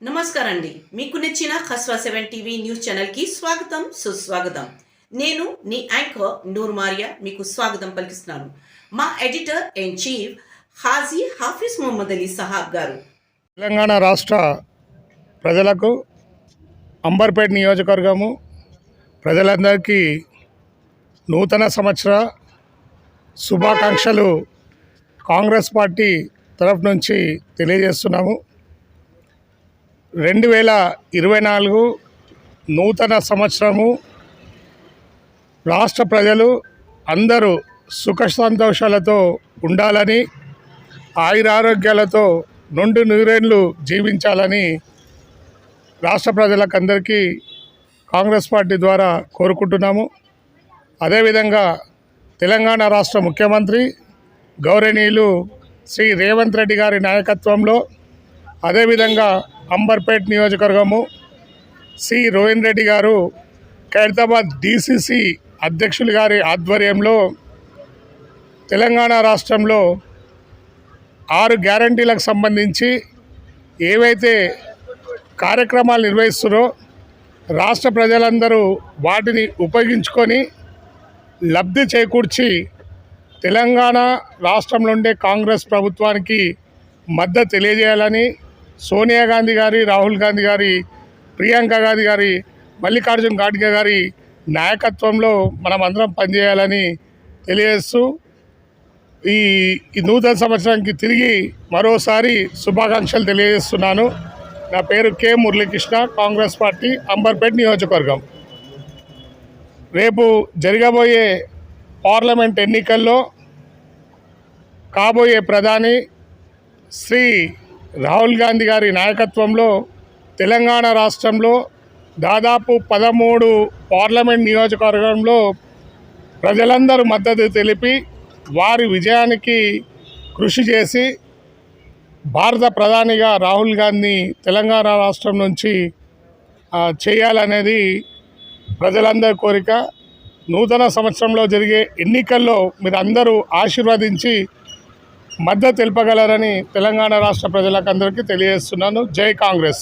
నమస్కారం అండి. మీకు నచ్చిన ఖస్వా 7 టీవీ న్యూస్ ఛానల్కి స్వాగతం సుస్వాగతం. నేను నీ యాంకర్ నూర్ మారియా మీకు స్వాగతం పలికిస్తున్నాను. మా editor in chief Haji Hafiz Mohammed Ali Sahab గారు. తెలంగాణ రాష్ట్ర ప్రజలకు అంబర్పేట నియోజకవర్గము ప్రజలందరికీ నూతన సంవత్సర శుభాకాంక్షలు కాంగ్రెస్ పార్టీ తరఫు నుంచి తెలియజేస్తున్నాము. 2024 నూతన సంవత్సరము రాష్ట్ర ప్రజలు అందరూ సుఖ సంతోషాలతో ఉండాలని, ఆయురారోగ్యాలతో నుండి నూరేళ్లు జీవించాలని రాష్ట్ర ప్రజలకందరికీ కాంగ్రెస్ పార్టీ ద్వారా కోరుకుంటున్నాము. అదేవిధంగా తెలంగాణ రాష్ట్ర ముఖ్యమంత్రి గౌరవనీయులు శ్రీ రేవంత్ రెడ్డి గారి నాయకత్వంలో, అదేవిధంగా అంబర్పేట్ నియోజకవర్గము సి రోహిన్ రెడ్డి గారు ఖైరతాబాద్ డిసిసి అధ్యక్షులు గారి ఆధ్వర్యంలో తెలంగాణ రాష్ట్రంలో 6 గ్యారంటీలకు సంబంధించి ఏవైతే కార్యక్రమాలు నిర్వహిస్తున్నారో రాష్ట్ర ప్రజలందరూ వాటిని ఉపయోగించుకొని లబ్ధి చేకూర్చి తెలంగాణ రాష్ట్రంలో ఉండే కాంగ్రెస్ ప్రభుత్వానికి మద్దతు తెలియజేయాలని సోనియా గాంధీ గారి, రాహుల్ గాంధీ గారి, ప్రియాంక గాంధీ గారి, మల్లికార్జున్ ఖార్గే గారి నాయకత్వంలో మనం అందరం పనిచేయాలని తెలియజేస్తూ ఈ నూతన సంవత్సరానికి తిరిగి మరోసారి శుభాకాంక్షలు తెలియజేస్తున్నాను. నా పేరు కె మురళీకృష్ణ, కాంగ్రెస్ పార్టీ అంబర్పేట్ నియోజకవర్గం. రేపు జరగబోయే పార్లమెంట్ ఎన్నికల్లో కాబోయే ప్రధాని శ్రీ రాహుల్ గాంధీ గారి నాయకత్వంలో తెలంగాణ రాష్ట్రంలో దాదాపు 13 పార్లమెంట్ నియోజకవర్గంలో ప్రజలందరూ మద్దతు తెలిపి వారి విజయానికి కృషి చేసి భారత ప్రధానిగా రాహుల్ గాంధీ తెలంగాణ రాష్ట్రం నుంచి చేయాలనేది ప్రజలందరి కోరిక. నూతన సంవత్సరంలో జరిగే ఎన్నికల్లో మీరు అందరూ ఆశీర్వదించి మద్దతు తెలుపగలరని తెలంగాణ రాష్ట్ర ప్రజలకు అందరికీ తెలియజేస్తున్నాను. జై కాంగ్రెస్.